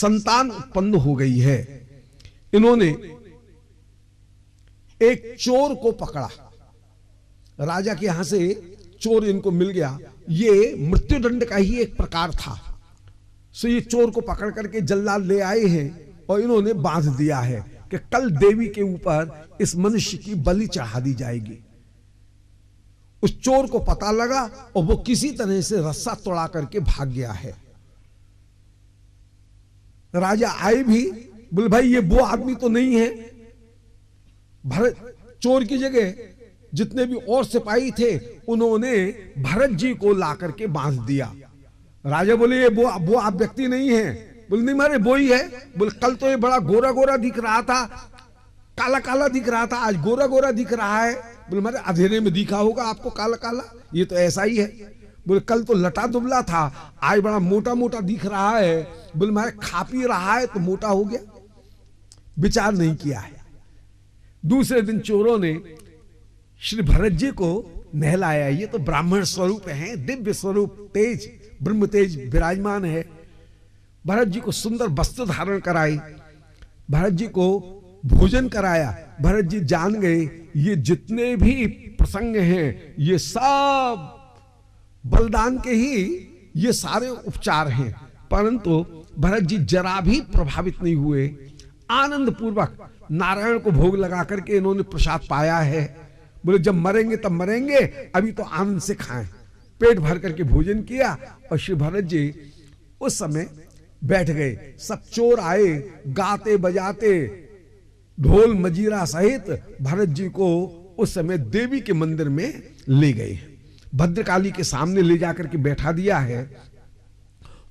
संतान उत्पन्न हो गई है। इन्होंने एक चोर को पकड़ा, राजा के यहां से चोर इनको मिल गया। ये मृत्युदंड का ही एक प्रकार था। सो ये चोर को पकड़ करके जल्लाद ले आए हैं और इन्होंने बांध दिया है कि कल देवी के ऊपर इस मनुष्य की बलि चढ़ा दी जाएगी। उस चोर को पता लगा और वो किसी तरह से रस्सा तोड़ा करके भाग गया है। राजा आए भी, बोले भाई ये वो आदमी तो नहीं है। भरत चोर की जगह जितने भी और सिपाही थे उन्होंने भरत जी को ला करके बांध दिया। राजा बोले ये वो आप व्यक्ति नहीं है। बोले नहीं मारे वो ही है। बोले कल तो ये बड़ा गोरा गोरा दिख रहा था, काला काला दिख रहा था, आज गोरा गोरा दिख रहा है। बोले मारे अंधेरे में दिखा होगा आपको काला काला, ये तो ऐसा ही है। बोले कल तो लटा दुबला था, आज बड़ा मोटा मोटा दिख रहा है। बोले मारे खा पी रहा है तो मोटा हो गया। विचार नहीं किया है। दूसरे दिन चोरों ने श्री भरत जी को नहलाया। ये तो ब्राह्मण स्वरूप हैं, दिव्य स्वरूप, तेज ब्रह्म तेज विराजमान है। भरत जी को सुंदर वस्त्र धारण कराई, भरत जी को भोजन कराया। भरत जी जान गए ये जितने भी प्रसंग हैं ये सब बलिदान के ही ये सारे उपचार हैं। परंतु भरत जी जरा भी प्रभावित नहीं हुए। आनंद पूर्वक नारायण को भोग लगा करके इन्होंने प्रसाद पाया है। बोले जब मरेंगे तब मरेंगे, अभी तो आनंद से खाएं। पेट भर करके भोजन किया और श्री भरत जी उस समय बैठ गए। सब चोर आए गाते बजाते ढोल मजीरा सहित भरत जी को उस समय देवी के मंदिर में ले गए। भद्रकाली के सामने ले जाकर के बैठा दिया है।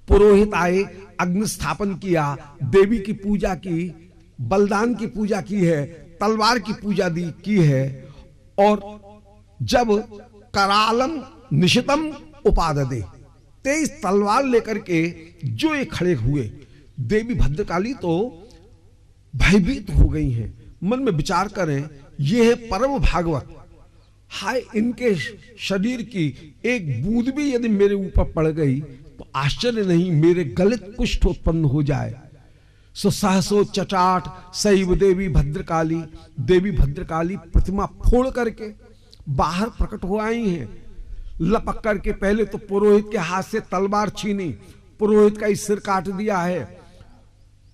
पुरोहित आए, अग्नि स्थापन किया, देवी की पूजा की, बलिदान की पूजा की है, तलवार की पूजा की है। और जब करालम निशितम उपाददे, तेज तलवार लेकर के जो ये खड़े हुए, देवी भद्रकाली तो भयभीत हो गई हैं। मन में विचार करें ये है परम भागवत, हाय इनके शरीर की एक बूंद भी यदि मेरे ऊपर पड़ गई तो आश्चर्य नहीं मेरे गले कुष्ठ उत्पन्न हो जाए। सो सहसो चटाट सैव देवी भद्रकाली, देवी भद्रकाली प्रतिमा फोड़ करके बाहर प्रकट हो आई हैं। लपक करके पहले तो पुरोहित के हाथ से तलवार छीनी, पुरोहित का सिर काट दिया है।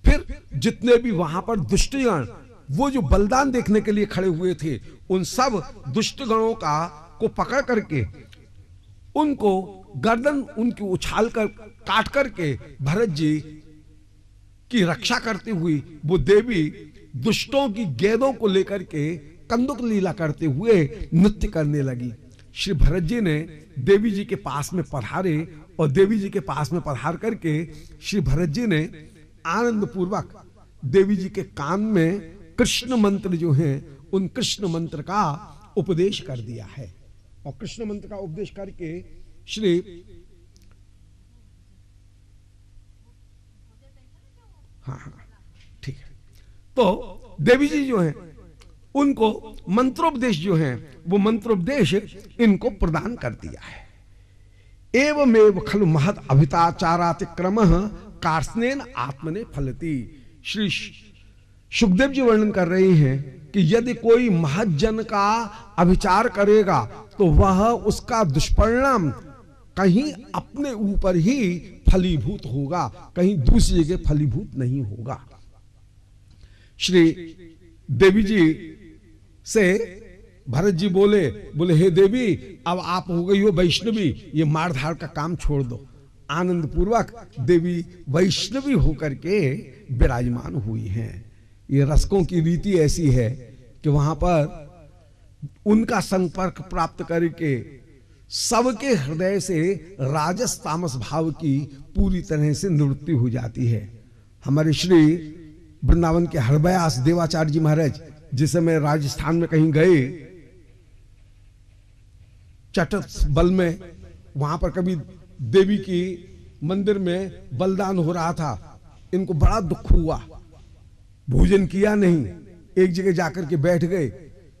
फिर जितने भी वहां पर दुष्टगण वो जो बलिदान देखने के लिए खड़े हुए थे उन सब दुष्टगणों को पकड़ करके उनको गर्दन उनकी उछाल कर काट करके भरत जी की रक्षा करती हुई वो देवी दुष्टों की गेंदों को लेकर के कंदुक लीला करते हुए नृत्य करने लगी। श्री भरत जी ने देवी जी के पास में पधारे और देवी जी के पास में पधार करके श्री भरत जी ने आनंद पूर्वक देवी जी के कान में कृष्ण मंत्र जो हैं उन कृष्ण मंत्र का उपदेश कर दिया है। और कृष्ण मंत्र का उपदेश करके श्री हाँ ठीक है, तो देवी जी जो हैं उनको मंत्रोपदेश जो है वो मंत्रोपदेश इनको प्रदान कर दिया है। एवमेव खलु महत अभिताचारातिक्रमः कार्ष्णेन आत्मने फलति। श्री सुखदेव जी वर्णन कर रहे हैं कि यदि कोई महत जन का अभिचार करेगा तो वह उसका दुष्परिणाम कहीं अपने ऊपर ही फलीभूत होगा, कहीं दूसरी जगह फलीभूत नहीं होगा। श्री देवी जी से भरत जी बोले हे देवी अब आप हो गई हो वैष्णवी, ये मारधाड़ का काम छोड़ दो। आनंद पूर्वक देवी वैष्णवी होकर के विराजमान हुई हैं। ये रसकों की रीति ऐसी है कि वहां पर उनका संपर्क प्राप्त करके सबके हृदय से राजस तामस भाव की पूरी तरह से निवृत्ति हो जाती है। हमारे श्री वृंदावन के हरबयास देवाचार्य जी महाराज जिस समय राजस्थान में कहीं गए चटस बल में, वहां पर कभी देवी की मंदिर में बलिदान हो रहा था, इनको बड़ा दुख हुआ, भोजन किया नहीं, एक जगह जाकर के बैठ गए।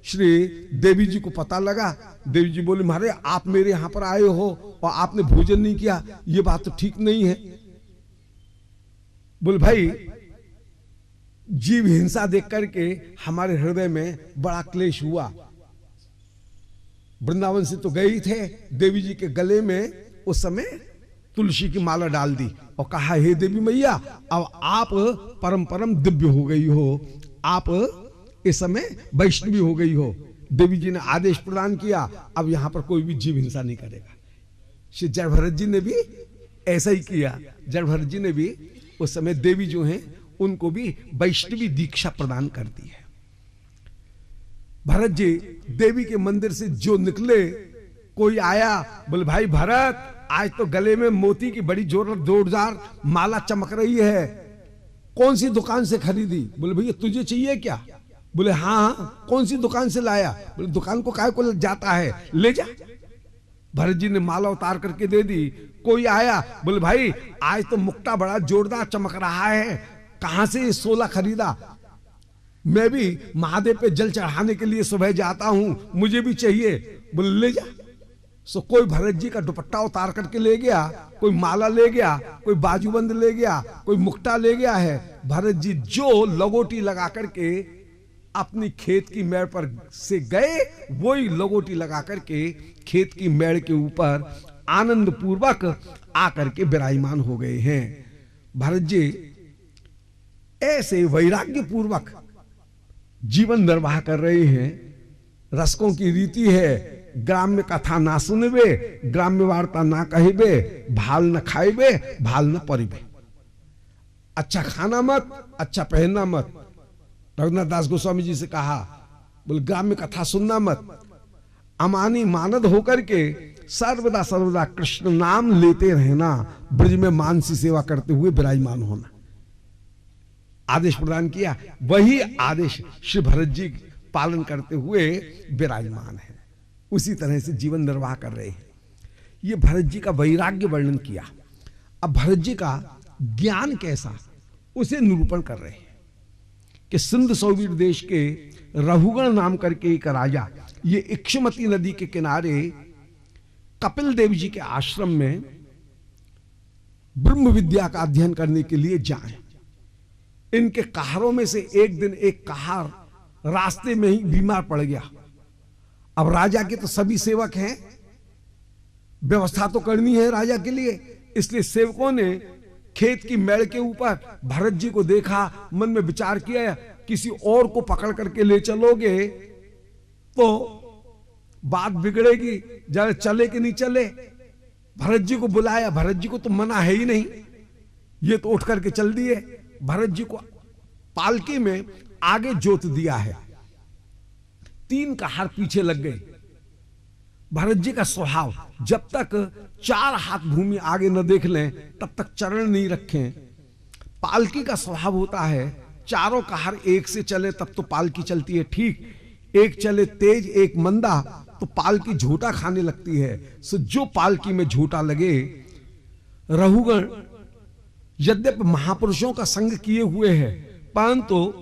श्री देवी जी को पता लगा, देवी जी बोले महाराज आप मेरे यहां पर आए हो और आपने भोजन नहीं किया, ये बात तो ठीक नहीं है। बोले भाई जीव हिंसा देख करके हमारे हृदय में बड़ा क्लेश हुआ। वृंदावन से तो गए ही थे, देवी जी के गले में उस समय तुलसी की माला डाल दी और कहा हे देवी मैया, अब आप परम परम दिव्य हो गई हो, आप इस समय वैष्णवी हो गई हो। देवी जी ने आदेश प्रदान किया, अब यहां पर कोई भी जीव हिंसा नहीं करेगा। श्री जड़ भरत जी ने भी ऐसा ही किया। जड़ भरत जी ने भी उस समय देवी जो हैं उनको भी वैष्णवी दीक्षा प्रदान कर दी है। भरत जी देवी के मंदिर से जो निकले, कोई आया, बोले भाई भरत, आज तो गले में मोती की बड़ी जोरदार माला चमक रही है, कौन सी दुकान से खरीदी? बोले भैया तुझे चाहिए क्या? बोले हाँ, कौन सी दुकान से लाया? बोले दुकान को काहे को जाता है, ले जा। भरत जी ने माला उतार करके दे दी। कोई आया, बोले भाई आज तो मुक्ता बड़ा जोरदार चमक रहा है, कहां से ये 16 खरीदा? मैं भी महादेव पे जल चढ़ाने के लिए सुबह जाता हूं, मुझे भी चाहिए। बोले ले जा। सो कोई भरत जी का दुपट्टा उतार करके ले गया, कोई माला ले गया, कोई बाजूबंद ले गया, कोई मुक्ता ले गया है। भरत जी जो लगोटी लगा करके अपनी खेत की मेड़ पर से गए, वही लगोटी लगा करके खेत की मेड़ के ऊपर आनंद पूर्वक आकर के विराजमान हो गए हैं। भरत जी ऐसे वैराग्य पूर्वक जीवन निर्वाह कर रहे हैं। रसकों की रीति है, ग्राम्य कथा ना सुनबे, ग्राम्य वार्ता ना कहिबे, भाल न खाइबे, भाल न परिबे। अच्छा खाना मत, अच्छा पहनना मत। रघुनाथ दास गोस्वामी जी से कहा, बोले ग्राम्य कथा सुनना मत, अमानी मानद होकर के सर्वदा सर्वदा कृष्ण नाम लेते रहना, ब्रज में मानसी सेवा करते हुए विराजमान होना। आदेश प्रदान किया, वही आदेश श्री भरत जी पालन करते हुए विराजमान है। उसी तरह से जीवन निर्वाह कर रहे हैं। ये भरत जी का वैराग्य वर्णन किया। अब भरत जी का ज्ञान कैसा, उसे निरूपण कर रहे हैं कि सिंध सौवीर देश के रघुगण नाम करके एक राजा, ये इक्षुमती नदी के किनारे कपिल देव जी के आश्रम में ब्रह्म विद्या का अध्ययन करने के लिए जाएं। इनके कहारों में से एक दिन एक कहार रास्ते में ही बीमार पड़ गया। अब राजा के तो सभी सेवक हैं, व्यवस्था तो करनी है राजा के लिए, इसलिए सेवकों ने खेत की मेड़ के ऊपर भरत जी को देखा, मन में विचार किया किसी और को पकड़ करके ले चलोगे तो बात बिगड़ेगी, जरा चले कि नहीं चले। भरत जी को बुलाया, भरत जी को तो मना है ही नहीं, ये तो उठ करके चल दिए। भरत जी को पालकी में आगे जोत दिया है, 3 कहार पीछे लग गए। भरत जी का स्वभाव, जब तक 4 हाथ भूमि आगे न देख लें तब तक चरण नहीं रखें। पालकी का स्वभाव होता है चारों कहार एक से चले तब तो पालकी चलती है ठीक, एक चले तेज एक मंदा तो पालकी झूठा खाने लगती है। सो जो पालकी में झूठा लगे, रघुगण यद्यपि महापुरुषों का संग किए हुए हैं, परंतु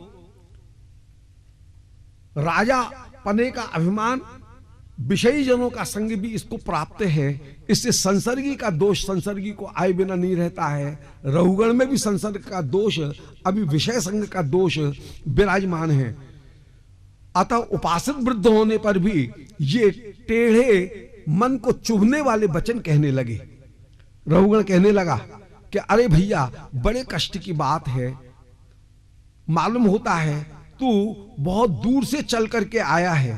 राजा पने का अभिमान, विषयी जनों का संग भी इसको प्राप्त है। इससे संसर्गी का दोष संसर्गी को आए बिना नहीं रहता है। रघुगण में भी संसर्ग का दोष, अभी विषय संग का दोष विराजमान है। अतः उपासित वृद्ध होने पर भी ये टेढ़े मन को चुभने वाले वचन कहने लगे। रघुगण कहने लगा कि अरे भैया, बड़े कष्ट की बात है, मालूम होता है तू बहुत दूर से चल करके आया है,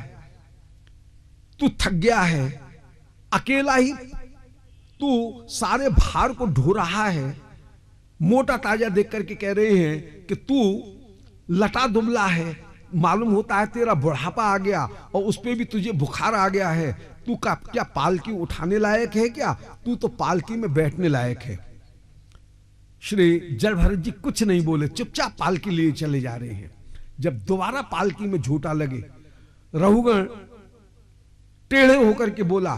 तू थक गया है, अकेला ही तू सारे भार को ढो रहा है। मोटा ताजा देख करके कह रहे हैं कि तू लटा दुबला है, मालूम होता है तेरा बुढ़ापा आ गया और उस पे भी तुझे बुखार आ गया है। तू का क्या पालकी उठाने लायक है क्या? तू तो पालकी में बैठने लायक है। श्री जड़ भरत जी कुछ नहीं बोले, चुपचाप पालकी लिए चले जा रहे हैं। जब दोबारा पालकी में झूठा लगे, रघुगण टेढ़े होकर के बोला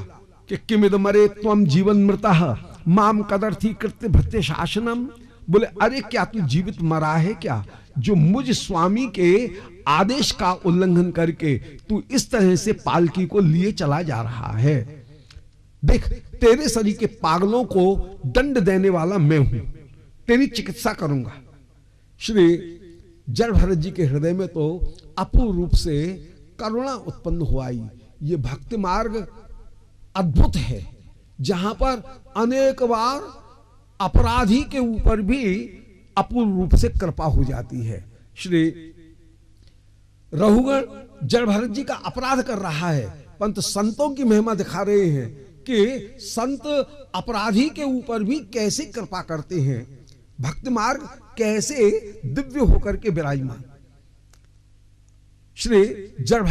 कि किमिद मरे त्वम जीवन मृतः माम कदर्थी कृत्य भृत्य शासनम। बोले अरे क्या तू जीवित मरा है क्या, जो मुझ स्वामी के आदेश का उल्लंघन करके तू इस तरह से पालकी को लिए चला जा रहा है। देख, तेरे शरीर के पागलों को दंड देने वाला मैं हूं, तेरी चिकित्सा करूंगा। श्री जड़ भरत जी के हृदय में तो अपूर्व रूप से करुणा उत्पन्न हुआई। ये भक्ति मार्ग अद्भुत है, जहां पर अनेक बार अपराधी के ऊपर भी अपूर्व रूप से कृपा हो जाती है। श्री रघुगण जड़ भरत जी का अपराध कर रहा है, परंतु संतों की महिमा दिखा रहे हैं कि संत अपराधी के ऊपर भी कैसे कृपा करते हैं, भक्ति मार्ग कैसे दिव्य होकर के विराजमान। श्री जड़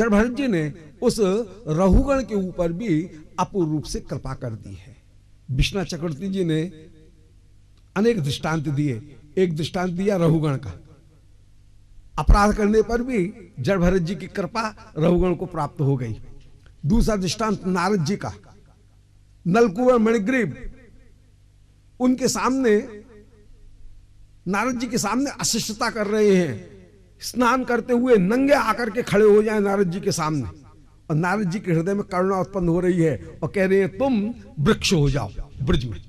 भरत जी ने उस रघुगण के ऊपर भी अपूर्व रूप से कृपा कर दी है। विष्णु चक्रवर्ती जी ने अनेक दृष्टांत दिए। एक दृष्टांत दिया रघुगण का, अपराध करने पर भी जड़ भरत जी की कृपा रघुगण को प्राप्त हो गई। दूसरा दृष्टांत नारद जी का, नलकुबर मणिग्रीव उनके सामने, नारद जी के सामने अशिष्टता कर रहे हैं, स्नान करते हुए नंगे आकर के खड़े हो जाए नारद जी के सामने, और नारद जी के हृदय में करुणा उत्पन्न हो रही है और कह रहे हैं तुम वृक्ष हो जाओ ब्रज में,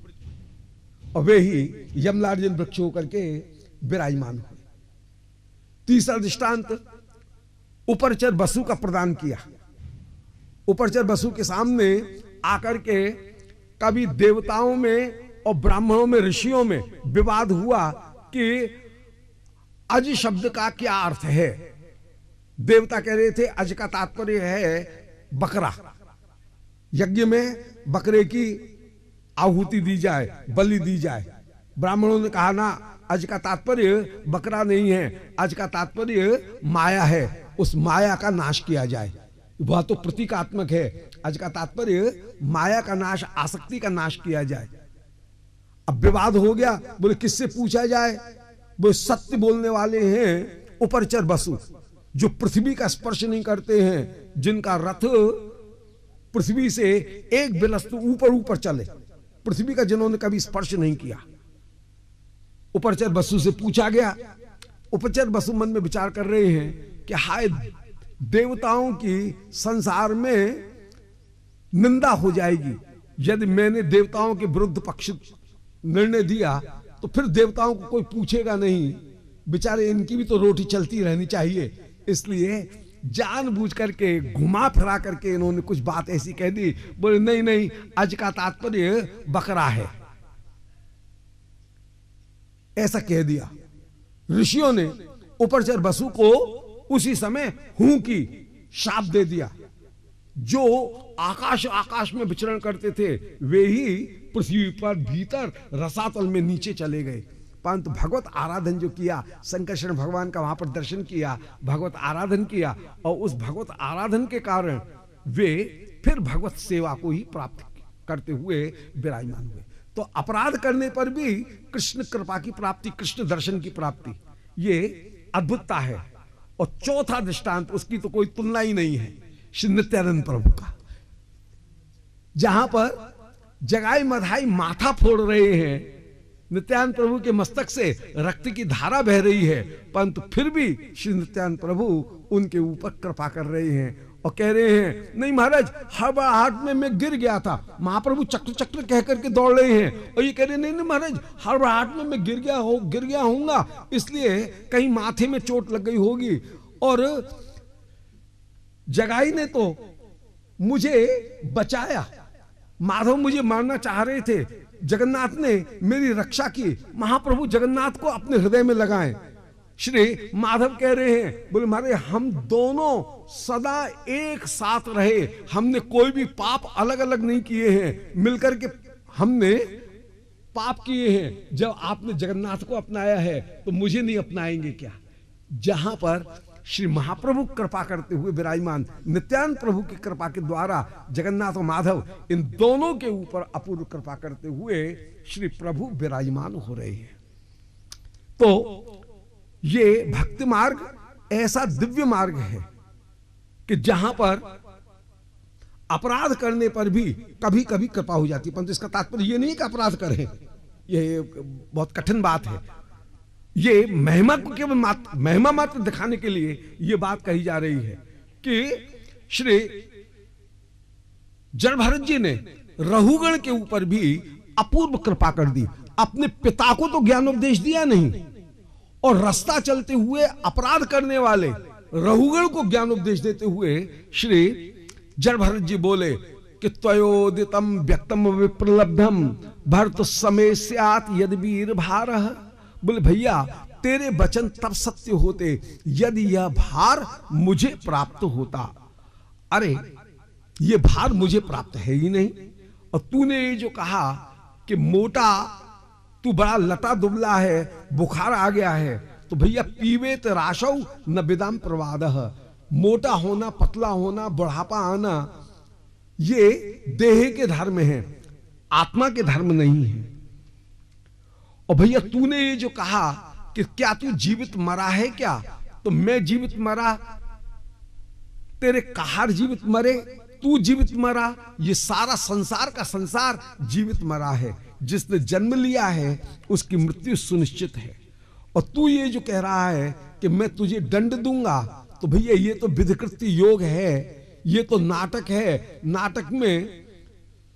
और वे ही यमलार्जुन वृक्ष होकर के विराजमान हुए। तीसरा दृष्टांत उपरचर बसु का प्रदान किया। उपरचर बसु के सामने आकर के कभी देवताओं में और ब्राह्मणों में, ऋषियों में विवाद हुआ कि अज शब्द का क्या अर्थ है। देवता कह रहे थे अज का तात्पर्य है बकरा, यज्ञ में बकरे की आहुति दी जाए, बलि दी जाए। ब्राह्मणों ने कहा ना, अज का तात्पर्य बकरा नहीं है, अज का तात्पर्य माया है, उस माया का नाश किया जाए। वह तो प्रतीकात्मक है, अज का तात्पर्य माया का नाश, आसक्ति का नाश किया जाए। अब विवाद हो गया, बोले किससे पूछा जाए। वो सत्य बोलने वाले हैं उपरचर बसु, जो पृथ्वी का स्पर्श नहीं करते हैं, जिनका रथ पृथ्वी से एक बिलस्तु ऊपर ऊपर चले, पृथ्वी का जिन्होंने कभी स्पर्श नहीं किया। उपरचर बसु से पूछा गया। उपरचर बसु मन में विचार कर रहे हैं कि हाय, देवताओं की संसार में निंदा हो जाएगी यदि मैंने देवताओं के विरुद्ध पक्ष निर्णय दिया, तो फिर देवताओं को कोई पूछेगा नहीं, बेचारे इनकी भी तो रोटी चलती रहनी चाहिए। इसलिए जानबूझ करके घुमा फिरा करके इन्होंने कुछ बात ऐसी कह दी, बोले नहीं नहीं, आज का तात्पर्य बकरा है, ऐसा कह दिया। ऋषियों ने उपरचर बसु को उसी समय हूं की शाप दे दिया। जो आकाश में विचरण करते थे वे ही पृथ्वी पर भीतर रसातल में नीचे चले गए। परंतु भगवत आराधन जो किया, संकर्षण भगवान का वहां पर दर्शन किया, भगवत आराधन किया, और उस भगवत आराधन के कारण वे फिर भगवत सेवा को ही प्राप्त करते हुए विराजमान हुए। तो अपराध करने पर भी कृष्ण कृपा की प्राप्ति, कृष्ण दर्शन की प्राप्ति, ये अद्भुतता है। और चौथा दृष्टांत, उसकी तो कोई तुलना ही नहीं है, श्री नित्यानंद प्रभु का, जहां पर जगाई मधाई माथा फोड़ रहे हैं, नित्यानंद प्रभु के मस्तक से रक्त की धारा बह रही है, परंतु फिर भी श्री नित्यानंद प्रभु उनके ऊपर कृपा कर रहे हैं और कह रहे हैं नहीं महाराज, हड़बड़ाहट में मैं गिर गया था। महाप्रभु चक्र चक्र कह करके दौड़ रहे हैं और ये कह रहे नहीं नहीं महाराज, हड़बड़ाहट में मैं गिर गया होऊंगा, इसलिए कहीं माथे में चोट लग गई होगी। और जगाई ने तो मुझे बचाया, माधव मुझे मारना चाह रहे थे, जगन्नाथ ने मेरी रक्षा की। महाप्रभु जगन्नाथ को अपने हृदय में लगाएं। श्री माधव कह रहे हैं, बोले मारे हम दोनों सदा एक साथ रहे, हमने कोई भी पाप अलग अलग नहीं किए हैं, मिलकर के हमने पाप किए हैं। जब आपने जगन्नाथ को अपनाया है तो मुझे नहीं अपनाएंगे क्या। जहां पर श्री महाप्रभु कृपा करते हुए विराजमान, नित्यानंद प्रभु की कृपा के द्वारा जगन्नाथ और माधव इन दोनों के ऊपर अपूर्व कृपा करते हुए श्री प्रभु विराजमान हो रहे हैं। तो ये भक्ति मार्ग ऐसा दिव्य मार्ग है कि जहां पर अपराध करने पर भी कभी कभी कृपा हो जाती है, परंतु इसका तात्पर्य ये नहीं कि अपराध करें, ये बहुत कठिन बात है। ये महिमा को केवल महिमा मात्र दिखाने के लिए ये बात कही जा रही है कि श्री जड़ भरत जी ने रघुगण के ऊपर भी अपूर्व कृपा कर दी। अपने पिता को तो ज्ञानोपदेश दिया नहीं, और रास्ता चलते हुए अपराध करने वाले रहुगण को ज्ञान उपदेश देते हुए श्री जड़ भरत जी बोले कि त्वयोदितम व्यक्तम विप्रलब्धम भरत समय स्यात् यदि वीर भार। बोले भैया तेरे वचन तब सत्य होते यदि यह भार मुझे प्राप्त होता। अरे ये भार मुझे प्राप्त है ही नहीं। और तूने ये जो कहा कि मोटा, तू बड़ा लटा दुबला है, बुखार आ गया है, तो भैया पीवेत राशौ न विदाम प्रवादः। मोटा होना, पतला होना, बुढ़ापा आना ये देह के धर्म है, आत्मा के धर्म नहीं है। और भैया तूने ये जो कहा कि क्या तू जीवित मरा है क्या, तो मैं जीवित मरा, तेरे कहार जीवित मरे, तू जीवित मरा, ये सारा संसार का संसार जीवित मरा है। जिसने जन्म लिया है उसकी मृत्यु सुनिश्चित है। और तू ये जो कह रहा है कि मैं तुझे दंड दूंगा, तो भैया ये तो विधिकृत योग है, ये तो नाटक है। नाटक में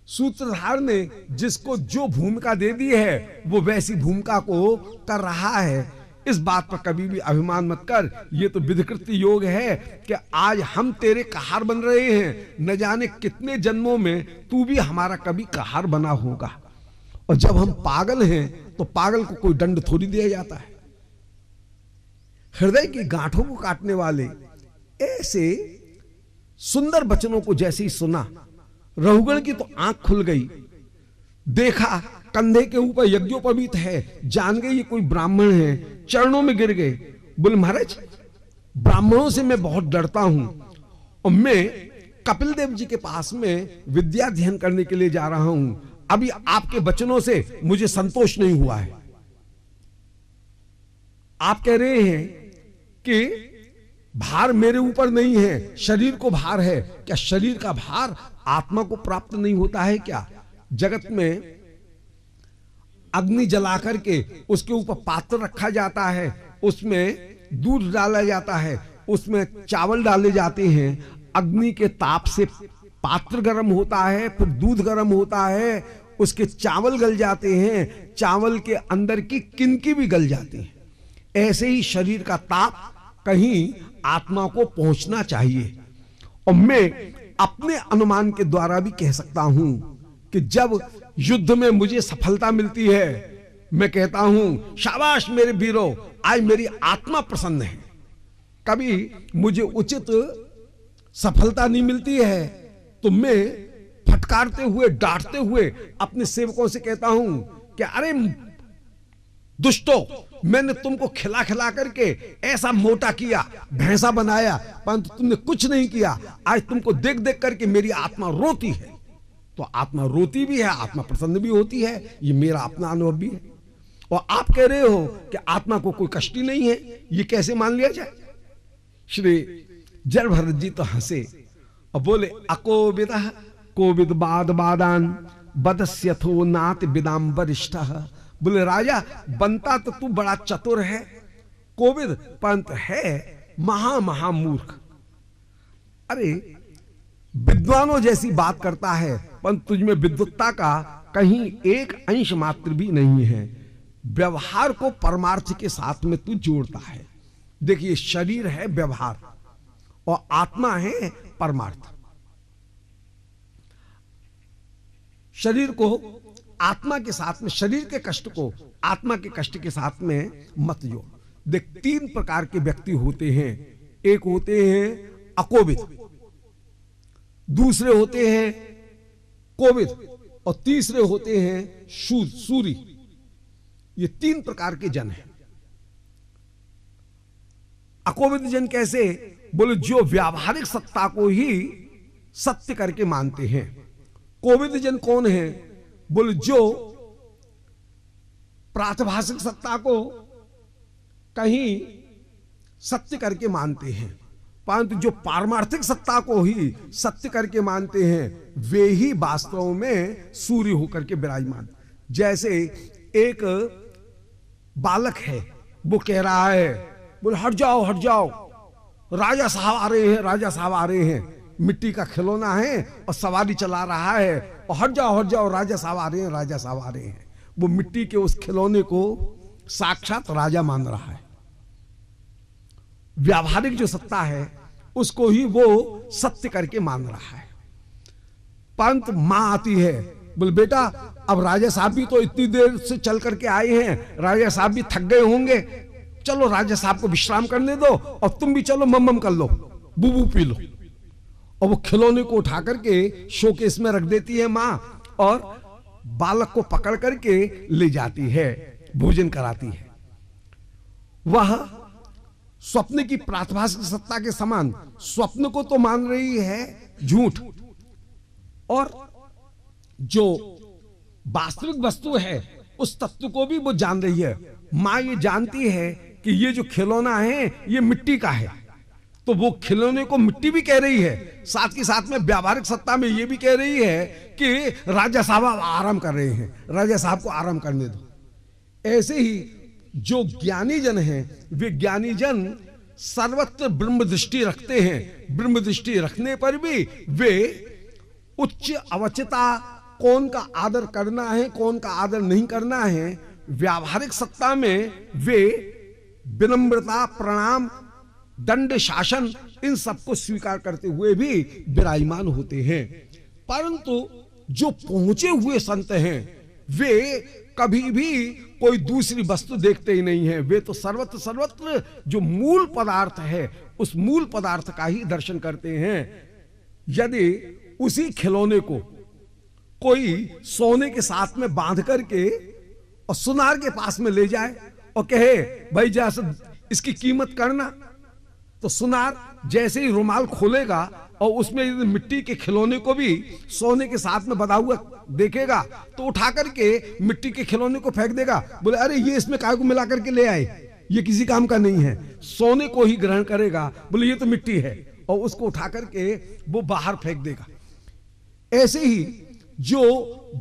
सूत्रधार ने जिसको जो भूमिका दे दी है वो वैसी भूमिका को कर रहा है। इस बात पर कभी भी अभिमान मत कर। ये तो विधिकृत योग है कि आज हम तेरे कहार बन रहे हैं, न जाने कितने जन्मों में तू भी हमारा कभी कहार बना होगा। और जब हम पागल हैं तो पागल को कोई दंड थोड़ी दिया जाता है। हृदय की गांठों को काटने वाले ऐसे सुंदर वचनों को जैसे ही सुना, रहुगण की तो आंख खुल गई। देखा कंधे के ऊपर यज्ञोपवीत है, जान गए ये कोई ब्राह्मण है, चरणों में गिर गए। बोले महाराज ब्राह्मणों से मैं बहुत डरता हूं और मैं कपिल देव जी के पास में विद्या अध्ययन करने के लिए जा रहा हूं। अभी आपके वचनों से मुझे संतोष नहीं हुआ है। आप कह रहे हैं कि भार मेरे ऊपर नहीं है, शरीर को भार है। क्या शरीर का भार आत्मा को प्राप्त नहीं होता है क्या? जगत में अग्नि जला करके उसके ऊपर पात्र रखा जाता है, उसमें दूध डाला जाता है, उसमें चावल डाले जाते हैं। अग्नि के ताप से पात्र गर्म होता है, फिर दूध गर्म होता है, उसके चावल गल जाते हैं, चावल के अंदर की किनकी भी गल जाती है। ऐसे ही शरीर का ताप कहीं आत्मा को पहुंचना चाहिए। और मैं अपने अनुमान के द्वारा भी कह सकता हूं कि जब युद्ध में मुझे सफलता मिलती है, मैं कहता हूं शाबाश मेरे वीरों, आज मेरी आत्मा प्रसन्न है। कभी मुझे उचित सफलता नहीं मिलती है तो मैं फटकारते हुए, डांटते हुए अपने सेवकों से कहता हूं कि अरे दुष्टो, मैंने तुमको खिला खिला करके ऐसा मोटा किया, भैंसा बनाया, परंतु तुमने कुछ नहीं किया। आज तुमको देख देख करके मेरी आत्मा रोती है। तो आत्मा रोती भी है, आत्मा प्रसन्न भी होती है, ये मेरा अपना अनुभव भी है। और आप कह रहे हो कि आत्मा को कोई कष्ट ही नहीं है, ये कैसे मान लिया जाए? श्री जड़ भरत जी तो हंसे और बोले अकोविदः कोविद बाद बादान बदस्यथो नात विदाम वरिष्ठः। बोले राजा बनता तो तू बड़ा चतुर है, कोविद, परंतु है महामूर्ख। अरे विद्वानों जैसी बात करता है, परंतु तुझमें विद्वत्ता का कहीं एक अंश मात्र भी नहीं है। व्यवहार को परमार्थ के साथ में तू जोड़ता है। देखिए शरीर है व्यवहार और आत्मा है परमार्थ। शरीर को आत्मा के साथ में, शरीर के कष्ट को आत्मा के कष्ट के साथ में मत जोड़। देख तीन प्रकार के व्यक्ति होते हैं। एक होते हैं अकोविद, दूसरे होते हैं कोविद और तीसरे होते हैं सूरी। ये तीन प्रकार के जन हैं। अकोविद जन कैसे? बोले जो व्यावहारिक सत्ता को ही सत्य करके मानते हैं। कोविद जन कौन है? बोले जो प्रातिभाषिक सत्ता को कहीं सत्य करके मानते हैं, परंतु जो पारमार्थिक सत्ता को ही सत्य करके मानते हैं वे ही वास्तव में सूर्य होकर के विराजमान। जैसे एक बालक है, वो कह रहा है, बोले हट जाओ हट जाओ, राजा साहब आ रहे हैं, राजा साहब आ रहे हैं। मिट्टी का खिलौना है और सवारी चला रहा है और हट जाओ राजा साहब आ रहे हैं, राजा साहब आ रहे हैं। वो मिट्टी के उस खिलौने को साक्षात राजा मान रहा है। व्यावहारिक जो सत्ता है उसको ही वो सत्य करके मान रहा है। परंतु मां आती है, बोले बेटा अब राजा साहब भी तो इतनी देर से चल करके आए हैं, राजा साहब भी थक गए होंगे, चलो राजा साहब को विश्राम करने दो और तुम भी चलो मम कर लो, बूबू पी लो। और वो खिलौने को उठा करके शोकेस में रख देती है मां और बालक को पकड़ करके ले जाती है, भोजन कराती है। वह स्वप्न की प्रातभाषिक सत्ता के समान स्वप्न को तो मान रही है झूठ, और जो वास्तविक वस्तु है उस तत्व को भी वो जान रही है। मां ये जानती है कि ये जो खिलौना है ये मिट्टी का है, तो वो खिलौने को मिट्टी भी कह रही है, साथ ही साथ में व्यावहारिक सत्ता में ये भी कह रही है कि राजा साहब आराम कर रहे हैं, राजा साहब को आराम करने दो। ऐसे ही जो ज्ञानी जन हैं, वे ज्ञानी जन सर्वत्र ब्रह्म दृष्टि रखते हैं। ब्रह्म दृष्टि रखने पर भी वे उच्च अवचिता, कौन का आदर करना है कौन का आदर नहीं करना है, व्यावहारिक सत्ता में वे विनम्रता, प्रणाम, दंड, शासन, इन सबको स्वीकार करते हुए भी विराजमान होते हैं। परंतु जो पहुंचे हुए संत हैं वे कभी भी कोई दूसरी वस्तु देखते ही नहीं है। वे तो सर्वत्र सर्वत्र जो मूल पदार्थ है उस मूल पदार्थ का ही दर्शन करते हैं। यदि उसी खिलौने को कोई सोने के साथ में बांध करके और सुनार के पास में ले जाए और कहे भाई जैसे इसकी कीमत करना, तो सुनार जैसे ही रुमाल खोलेगा और उसमें मिट्टी के खिलौने को भी सोने के साथ में बंधा हुआ देखेगा तो उठा करके मिट्टी के खिलौने को फेंक देगा, बोले अरे ये इसमें काय को मिला करके ले आए, ये किसी काम का नहीं है। सोने को ही ग्रहण करेगा, बोले ये तो मिट्टी है, और उसको उठा करके वो बाहर फेंक देगा। ऐसे ही जो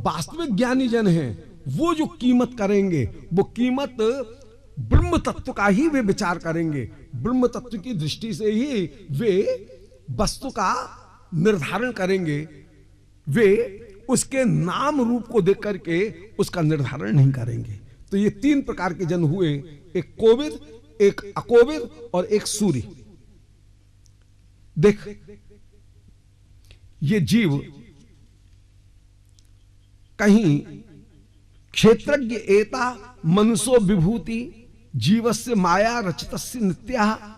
वास्तविक ज्ञानी जन हैं वो जो कीमत करेंगे वो कीमत ब्रह्म तत्व का ही वे विचार करेंगे। ब्रह्म तत्व की दृष्टि से ही वे वस्तु का निर्धारण करेंगे। वे उसके नाम रूप को देख करके उसका निर्धारण नहीं करेंगे। तो ये तीन प्रकार के जन हुए, एक कोविद, एक अकोविद और एक सूर्य। देख ये जीव कहीं क्षेत्रज्ञ एता मनसो विभूति जीवस्य माया रचितस्य नित्या।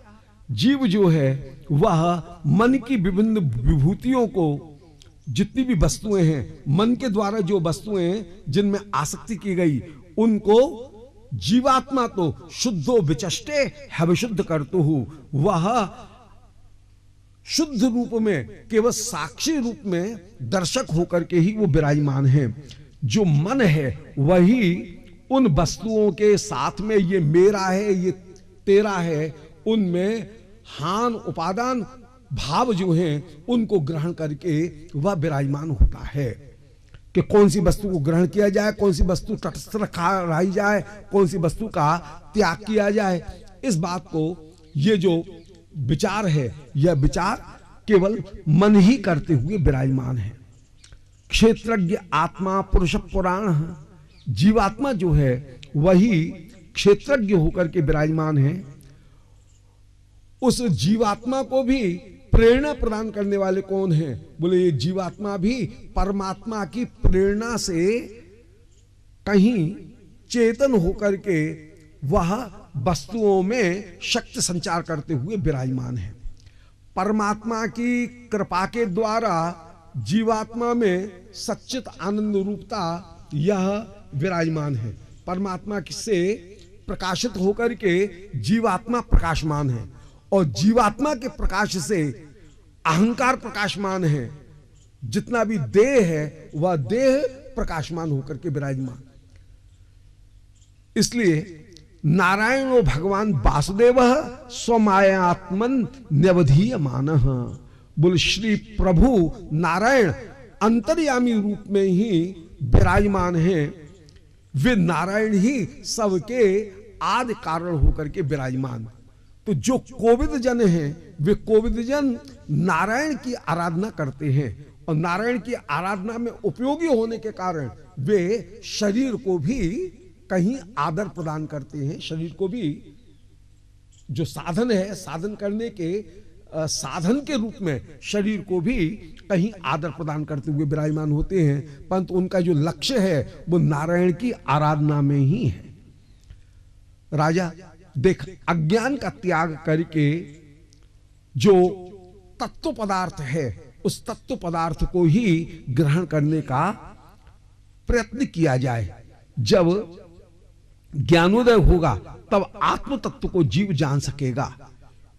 जीव जो है वह मन की विभिन्न विभूतियों को, जितनी भी वस्तुएं हैं मन के द्वारा जो वस्तुएं जिनमें आसक्ति की गई, उनको जीवात्मा तो शुद्धो विचष्टे है विशुद्ध करतु हूं। वह शुद्ध रूप में केवल साक्षी रूप में दर्शक होकर के ही वो विराजमान है। जो मन है वही उन वस्तुओं के साथ में ये मेरा है ये तेरा है, उनमें हान उपादान भाव जो हैं उनको ग्रहण करके वह विराजमान होता है कि कौन सी वस्तु को ग्रहण किया जाए, कौन सी वस्तु तटस्थ रखी जाए, कौन सी वस्तु का त्याग किया जाए। इस बात को ये जो विचार है यह विचार केवल मन ही करते हुए विराजमान है। क्षेत्रज्ञ आत्मा पुरुष पुराण, जीवात्मा जो है वही क्षेत्रज्ञ होकर के विराजमान है। उस जीवात्मा को भी प्रेरणा प्रदान करने वाले कौन हैं? बोले ये जीवात्मा भी परमात्मा की प्रेरणा से कहीं चेतन होकर के वह वस्तुओं में शक्ति संचार करते हुए विराजमान है। परमात्मा की कृपा के द्वारा जीवात्मा में सच्चित आनंद रूपता यह विराजमान है। परमात्मा से प्रकाशित होकर के जीवात्मा प्रकाशमान है और जीवात्मा के प्रकाश से अहंकार प्रकाशमान है। जितना भी देह है वह देह प्रकाशमान होकर के विराजमान। इसलिए नारायणो भगवान वासुदेव स्वमायात्मन न्यवधीयमान। बोल श्री प्रभु नारायण अंतर्यामी रूप में ही विराजमान हैं। वे नारायण ही सबके आदि कारण होकर के विराजमान। तो जो कोविद जन हैं वे कोविद जन नारायण की आराधना करते हैं और नारायण की आराधना में उपयोगी होने के कारण वे शरीर को भी कहीं आदर प्रदान करते हैं, शरीर को भी जो साधन है, साधन करने के साधन के रूप में शरीर को भी कहीं आदर प्रदान करते हुए विराजमान होते हैं, परंतु उनका जो लक्ष्य है वो नारायण की आराधना में ही है। राजा देख, अज्ञान का त्याग करके जो तत्व पदार्थ है उस तत्व पदार्थ को ही ग्रहण करने का प्रयत्न किया जाए। जब ज्ञानोदय होगा तब आत्म तत्व को जीव जान सकेगा।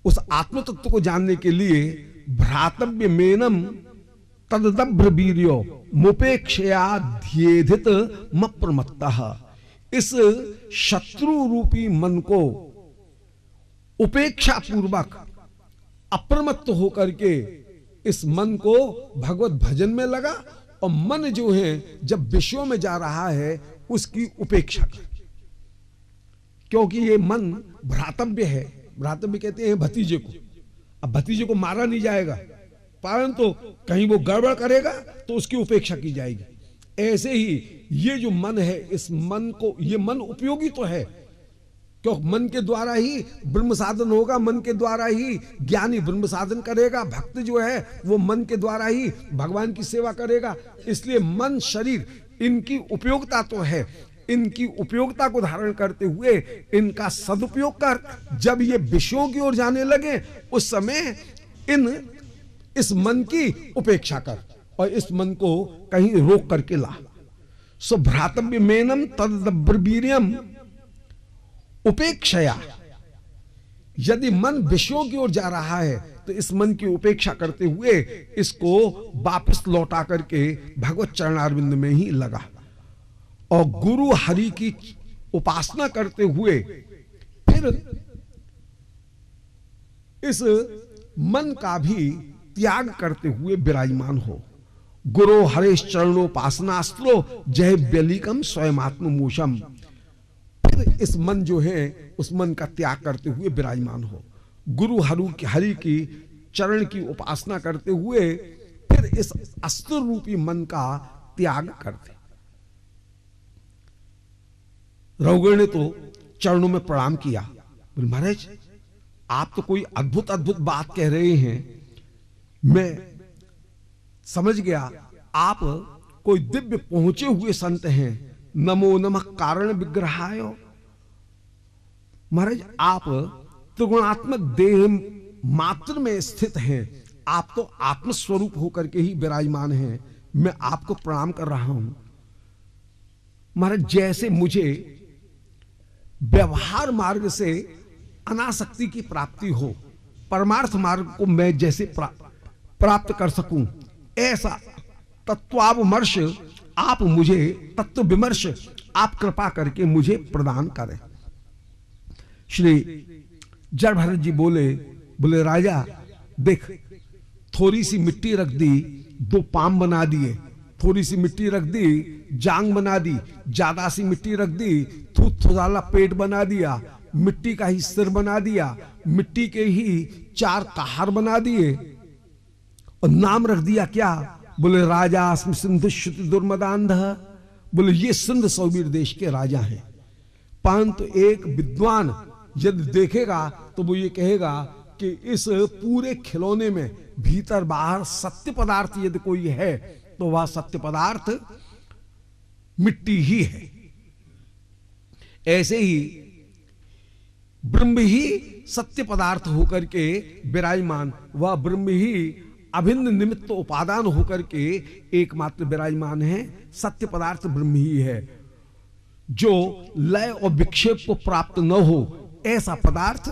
उस आत्म तत्व को जानने के लिए भ्रातव्य मेनम तदब्र वीर्यो मुपेक्षया ध्येधित मप्रमत्तः। इस शत्रु रूपी मन को उपेक्षा पूर्वक अप्रमत्त होकर के इस मन को भगवत भजन में लगा, और मन जो है जब विषयों में जा रहा है उसकी उपेक्षा कर, क्योंकि ये मन भ्रातव्य है। भ्रातव्य कहते हैं भतीजे को। अब भतीजे को मारा नहीं जाएगा, परंतु कहीं वो गड़बड़ करेगा तो उसकी उपेक्षा की जाएगी। ऐसे ही ये जो मन है, इस मन को, ये मन उपयोगी तो है, क्योंकि मन के द्वारा ही ब्रह्म साधन होगा, मन के द्वारा ही ज्ञानी ब्रह्म साधन करेगा, भक्त जो है वो मन के द्वारा ही भगवान की सेवा करेगा। इसलिए मन शरीर इनकी उपयोगिता तो है, इनकी उपयोगिता को धारण करते हुए इनका सदुपयोग कर। जब ये विषयों की ओर जाने लगे उस समय इस मन की उपेक्षा कर और इस मन को कहीं रोक करके ला। सो भ्रातव्य मेनम तदब्रवीर्यम उपेक्षया। यदि मन विषयों की ओर जा रहा है तो इस मन की उपेक्षा करते हुए इसको वापस लौटा करके भगवत चरणारविंद में ही लगा, और गुरु हरि की उपासना करते हुए फिर इस मन का भी त्याग करते हुए विराजमान हो। गुरु हरेश चरणोपासनास्त्रो जय व्यलिकम स्वयमात्म मूषम। फिर इस मन जो है उस मन का त्याग करते हुए विराजमान हो, गुरु हरि की चरण की उपासना करते हुए फिर इस अस्त्र रूपी मन का त्याग करते। रघुगण ने तो चरणों में प्रणाम किया, बोले महाराज आप तो कोई अद्भुत अद्भुत बात कह रहे हैं, मैं समझ गया आप कोई दिव्य पहुंचे हुए संत हैं। नमो नमः कारण विग्रहाय। महाराज आप त्रिगुणात्मक देह मात्र में स्थित हैं, आप तो आत्मस्वरूप होकर के ही विराजमान हैं, मैं आपको प्रणाम कर रहा हूं। महाराज जैसे मुझे व्यवहार मार्ग से अनासक्ति की प्राप्ति हो, परमार्थ मार्ग को मैं जैसे प्राप्त कर सकूं, ऐसा तत्वावमर्श आप मुझे, तत्व विमर्श आप कृपा करके मुझे प्रदान करें। श्री जड़ भरत जी बोले राजा देख, थोड़ी सी मिट्टी रख दी, दो पाम बना दिए, थोड़ी सी मिट्टी रख दी, जांग बना दी, ज्यादा सी मिट्टी रख दी, थुथुला पेट बना दिया, मिट्टी का ही सिर बना दिया, मिट्टी के ही 4 कहार बना दिए, और नाम रख दिया क्या? बोले राजा सिंधु श्रुति दुर्मदांध। बोले ये सिंध सौबीर देश के राजा हैं। परंतु एक विद्वान यदि देखेगा तो वो ये कहेगा कि इस पूरे खिलौने में भीतर बाहर सत्य पदार्थ यदि कोई है तो वह सत्य पदार्थ मिट्टी ही है। ऐसे ही ब्रह्म ही सत्य पदार्थ होकर के विराजमान, वह ब्रह्म ही अभिन्न निमित्त उपादान होकर के एकमात्र विराजमान है। सत्य पदार्थ ब्रह्म ही है। जो लय और विक्षेप को प्राप्त न हो ऐसा पदार्थ,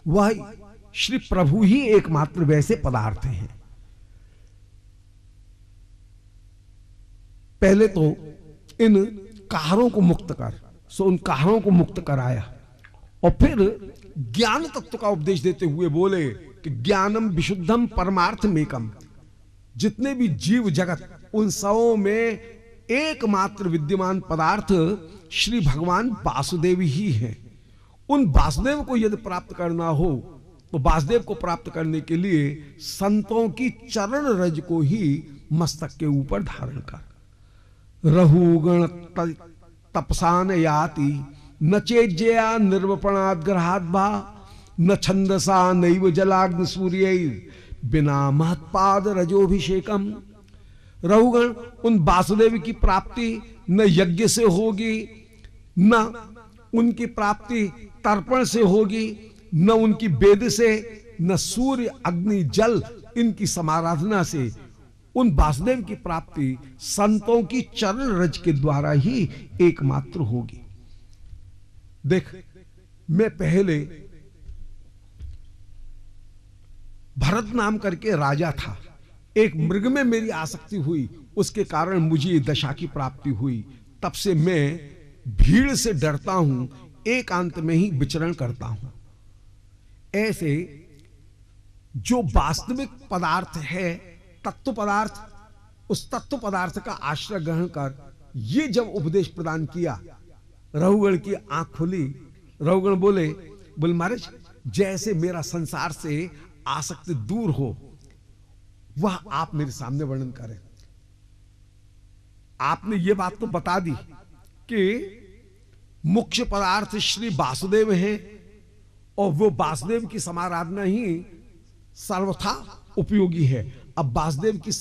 वह श्री प्रभु ही एकमात्र वैसे पदार्थ हैं। पहले तो इन कारों को मुक्त कर, सो उन कारों को मुक्त कराया, और फिर ज्ञान तत्व का उपदेश देते हुए बोले कि ज्ञानम विशुद्धम परमार्थमेकम। जितने भी जीव जगत उन सबों में एकमात्र विद्यमान पदार्थ श्री भगवान वासुदेव ही हैं। उन वासुदेव को यदि प्राप्त करना हो तो वासुदेव को प्राप्त करने के लिए संतों की चरण रज को ही मस्तक के ऊपर धारण कर। रहुगण तपसान याति नचेज्या निर्वपणाद ग्रहाद भा न छंदसा नैव जलाग्नि सूर्य बिना महत्पाद रजोभिषेकम। रहुगण, उन वासुदेव की प्राप्ति न यज्ञ से होगी, न उनकी प्राप्ति तर्पण से होगी, न उनकी वेद से, न सूर्य अग्नि जल इनकी समाराधना से। उन वासुदेव की प्राप्ति संतों की चरण रज के द्वारा ही एकमात्र होगी। देख, मैं पहले भरत नाम करके राजा था, एक मृग में मेरी आसक्ति हुई, उसके कारण मुझे ये दशा की प्राप्ति हुई। तब से मैं भीड़ से डरता हूं, एकांत में ही विचरण करता हूं। ऐसे जो वास्तविक पदार्थ है, तत्व पदार्थ, उस तत्व पदार्थ का आश्रय ग्रहण कर ये जब उपदेश प्रदान किया, रहुगण की आंख खुली। रहुगण बोले महाराज, जैसे मेरा संसार से आसक्ति दूर हो, वह आप मेरे सामने वर्णन करें। आपने ये बात तो बता दी कि मुख्य पदार्थ श्री वासुदेव हैं और वो वासुदेव की समाराधना ही सर्वथा उपयोगी है। अब वासुदेव की